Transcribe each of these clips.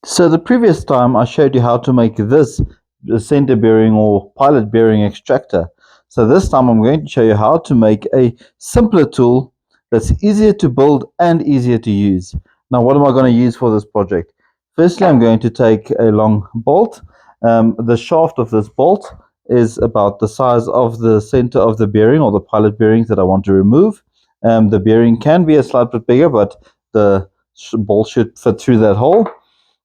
So the previous time I showed you how to make this center bearing or pilot bearing extractor. So this time I'm going to show you how to make a simpler tool that's easier to build and easier to use. Now what am I going to use for this project? Firstly, I'm going to take a long bolt. The shaft of this bolt is about the size of the center of the bearing or the pilot bearings that I want to remove. The bearing can be a slight bit bigger, but the bolt should fit through that hole.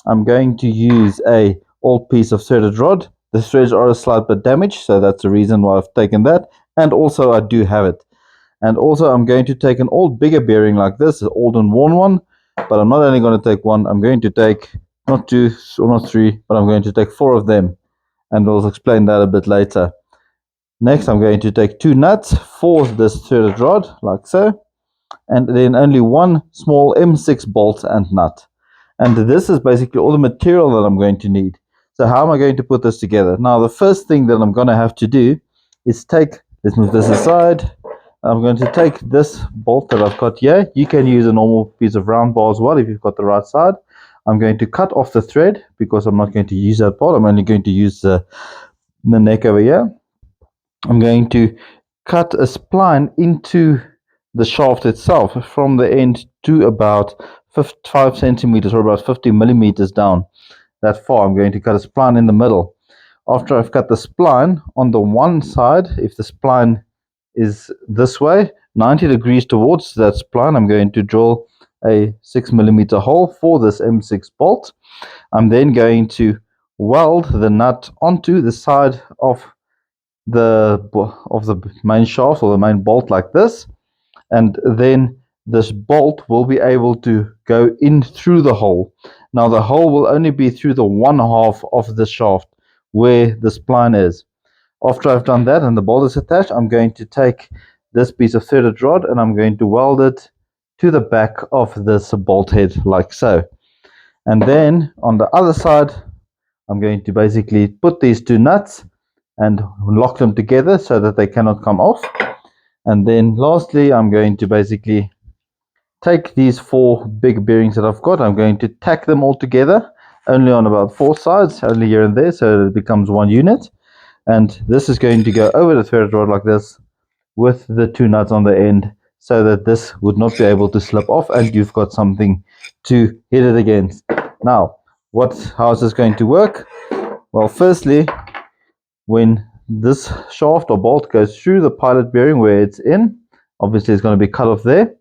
I'm going to use a old piece of threaded rod. The threads are a slight bit damaged, so that's the reason why I've taken that. And also I do have it. And also I'm going to take an old bigger bearing like this, an old and worn one. But I'm not only going to take one, I'm going to take not two or not three, but I'm going to take four of them. And I'll explain that a bit later. Next, I'm going to take two nuts for this threaded rod, like so. And then only one small M6 bolt and nut. And this is basically all the material that I'm going to need. So how am I going to put this together? Now, the first thing that I'm going to have to do is let's move this aside. I'm going to take this bolt that I've got here. You can use a normal piece of round bar as well if you've got the right side. I'm going to cut off the thread because I'm not going to use that part. I'm only going to use the neck over here. I'm going to cut a spline into the shaft itself from the end to about 5 centimeters or about 50 millimeters down. That far, I'm going to cut a spline in the middle. After I've cut the spline on the one side, if the spline is this way, 90 degrees towards that spline, I'm going to drill a 6 millimeter hole for this M6 bolt. I'm then going to weld the nut onto the side of the main shaft or the main bolt like this, and then this bolt will be able to go in through the hole. Now the hole will only be through the one half of the shaft where the spline is. After I've done that and the bolt is attached, I'm going to take this piece of threaded rod and I'm going to weld it to the back of this bolt head like so. And then on the other side, I'm going to basically put these two nuts and lock them together so that they cannot come off. And then lastly, I'm going to basically take these four big bearings that I've got. I'm going to tack them all together, only on about four sides, only here and there, so it becomes one unit. And this is going to go over the threaded rod like this with the two nuts on the end, so that this would not be able to slip off and you've got something to hit it against. Now, how is this going to work? Well, firstly, when this shaft or bolt goes through the pilot bearing where it's in, obviously it's going to be cut off there.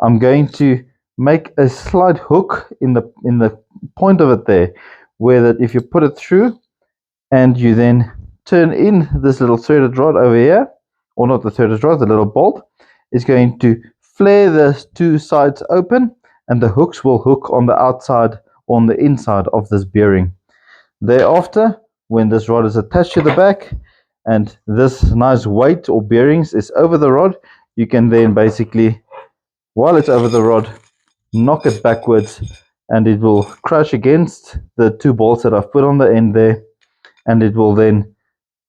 I'm going to make a slight hook in the point of it there, where that if you put it through and you then turn in this little threaded rod over here, or not the threaded rod, the little bolt is going to flare the two sides open, and the hooks will hook on the outside or on the inside of this bearing. Thereafter, when this rod is attached to the back and this nice weight or bearings is over the rod, you can then basically, while it's over the rod, knock it backwards and it will crash against the two bolts that I've put on the end there, and it will then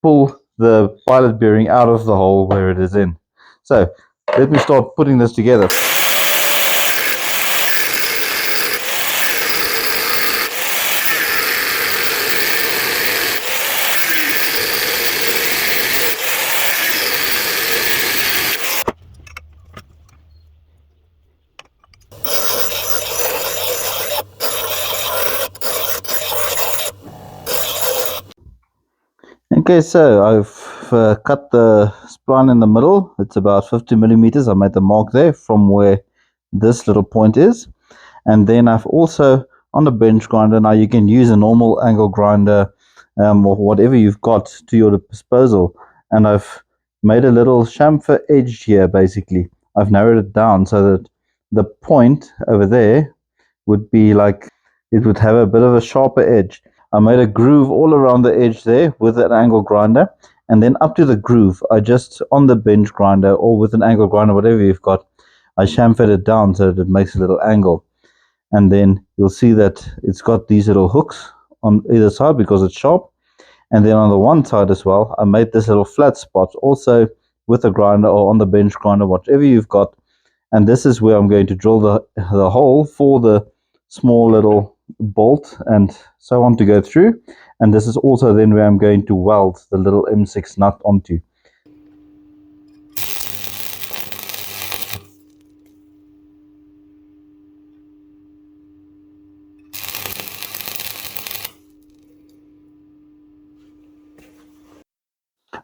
pull the pilot bearing out of the hole where it is in. So let me start putting this together. Okay, so I've cut the spline in the middle. It's about 50 millimeters. I made the mark there from where this little point is. And then I've also, on the bench grinder, now you can use a normal angle grinder or whatever you've got to your disposal. And I've made a little chamfer edge here, basically. I've narrowed it down so that the point over there would be like, it would have a bit of a sharper edge. I made a groove all around the edge there with an angle grinder, and then up to the groove, I just, on the bench grinder or with an angle grinder, whatever you've got, I chamfered it down so that it makes a little angle. And then you'll see that it's got these little hooks on either side because it's sharp. And then on the one side as well, I made this little flat spot also with a grinder or on the bench grinder, whatever you've got. And this is where I'm going to drill the hole for the small little bolt and so on to go through, and this is also then where I'm going to weld the little M6 nut onto.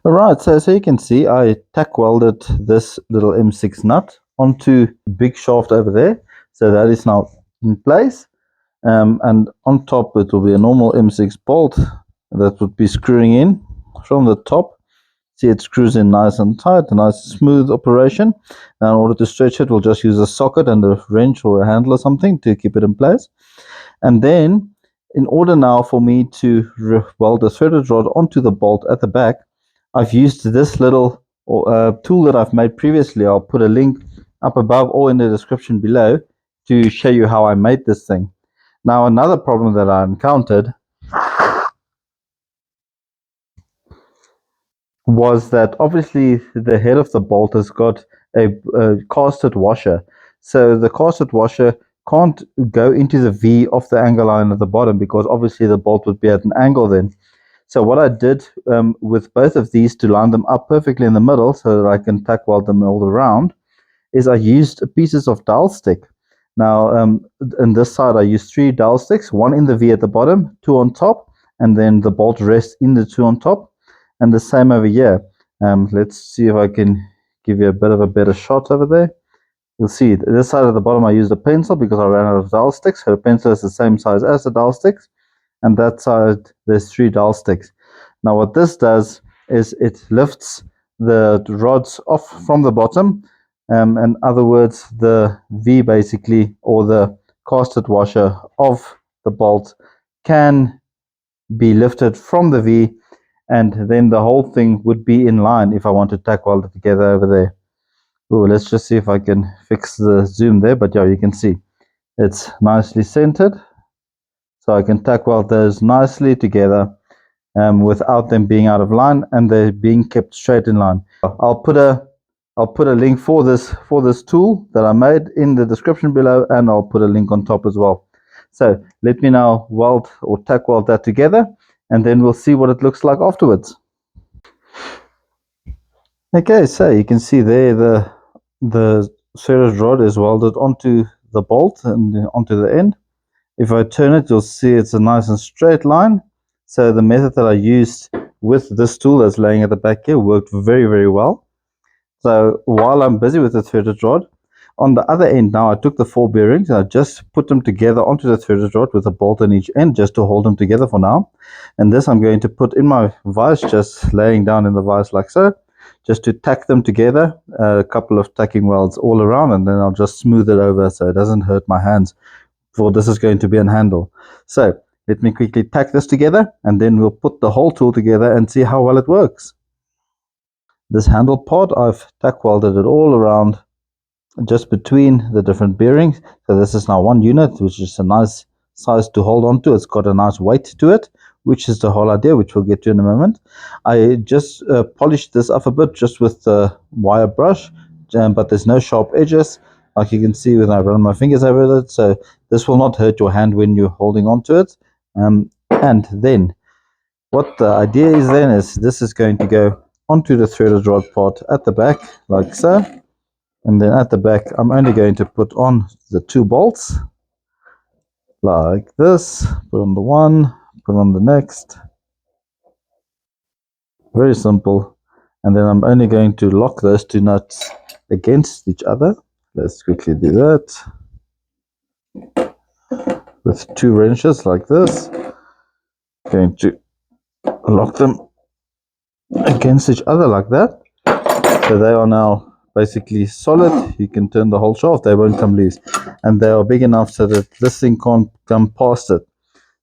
Alright, so you can see I tack welded this little M6 nut onto the big shaft over there, so that is now in place. And on top it will be a normal M6 bolt that would be screwing in from the top. See, it screws in nice and tight, a nice smooth operation. Now in order to stretch it, we'll just use a socket and a wrench or a handle or something to keep it in place. And then in order now for me to weld the threaded rod onto the bolt at the back, I've used this little tool that I've made previously. I'll put a link up above or in the description below to show you how I made this thing. Now another problem that I encountered was that obviously the head of the bolt has got a casted washer. So the casted washer can't go into the V of the angle line at the bottom because obviously the bolt would be at an angle then. So what I did with both of these to line them up perfectly in the middle so that I can tack weld them all around is I used pieces of dowel stick. Now on this side I used 3 dowel sticks, one in the V at the bottom, 2 on top, and then the bolt rests in the 2 on top. And the same over here. Let's see if I can give you a bit of a better shot over there. You'll see this side at the bottom I used a pencil because I ran out of dowel sticks. So the pencil is the same size as the dowel sticks, and that side there's 3 dowel sticks. Now what this does is it lifts the rods off from the bottom. In other words, the V basically, or the casted washer of the bolt, can be lifted from the V, and then the whole thing would be in line if I want to tack weld it together over there. Oh, let's just see if I can fix the zoom there, but yeah, you can see it's nicely centered, so I can tack weld those nicely together without them being out of line, and they're being kept straight in line. I'll put a link for this tool that I made in the description below, and I'll put a link on top as well. So let me now weld or tack weld that together, and then we'll see what it looks like afterwards. Okay, so you can see there the threaded rod is welded onto the bolt and onto the end. If I turn it, you'll see it's a nice and straight line. So the method that I used with this tool that's laying at the back here worked very, very well. So while I'm busy with the threaded rod, on the other end now I took the 4 bearings and I just put them together onto the threaded rod with a bolt on each end just to hold them together for now. And this I'm going to put in my vise, just laying down in the vise like so, just to tack them together, a couple of tacking welds all around, and then I'll just smooth it over so it doesn't hurt my hands, for this is going to be a handle. So let me quickly tack this together, and then we'll put the whole tool together and see how well it works. This handle part, I've tack welded it all around just between the different bearings. So this is now one unit, which is a nice size to hold on to. It's got a nice weight to it, which is the whole idea, which we'll get to in a moment. I just polished this off a bit just with the wire brush, but there's no sharp edges, like you can see when I run my fingers over it. So this will not hurt your hand when you're holding on to it. And then what the idea is then is this is going to go onto the threaded rod part at the back like so. And then at the back, I'm only going to put on the 2 bolts like this. Put on the one, put on the next. Very simple. And then I'm only going to lock those 2 nuts against each other. Let's quickly do that with 2 wrenches like this. Going to lock them against each other like that. So they are now basically solid. You can turn the whole shaft, they won't come loose, and they are big enough so that this thing can't come past it.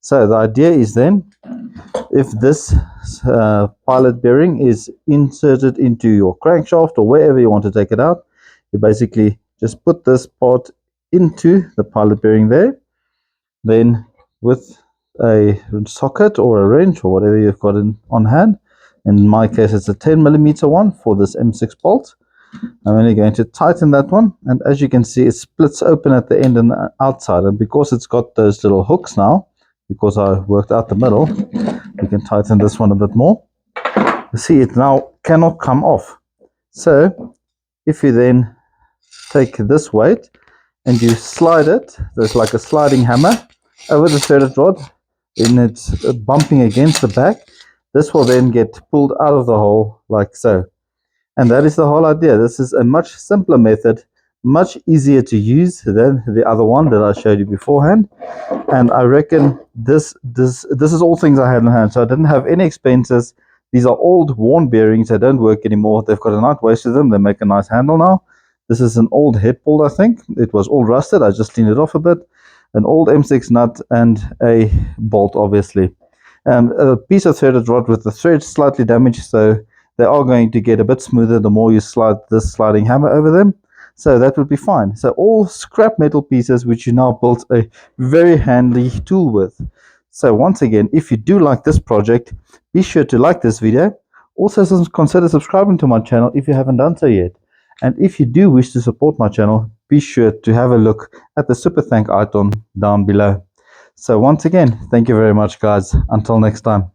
So the idea is then, if this pilot bearing is inserted into your crankshaft or wherever you want to take it out, you basically just put this part into the pilot bearing there, then with a socket or a wrench or whatever you've got on hand. In my case, it's a 10mm one for this M6 bolt. I'm only going to tighten that one, and as you can see, it splits open at the end and the outside, and because it's got those little hooks now, because I worked out the middle, we can tighten this one a bit more. You see, it now cannot come off. So if you then take this weight and you slide it, there's like a sliding hammer over the threaded rod, and it's bumping against the back. This will then get pulled out of the hole like so. And that is the whole idea. This is a much simpler method, much easier to use than the other one that I showed you beforehand. And I reckon this is all things I had in hand. So I didn't have any expenses. These are old worn bearings. They don't work anymore. They've got a nice waist to them. They make a nice handle now. This is an old head bolt, I think. It was all rusted. I just cleaned it off a bit. An old M6 nut and a bolt, obviously. A piece of threaded rod with the thread slightly damaged, so they are going to get a bit smoother the more you slide this sliding hammer over them. So that would be fine. So all scrap metal pieces which you now built a very handy tool with. So once again, if you do like this project, be sure to like this video. Also consider subscribing to my channel if you haven't done so yet. And if you do wish to support my channel, be sure to have a look at the super thank icon down below. So once again, thank you very much, guys. Until next time.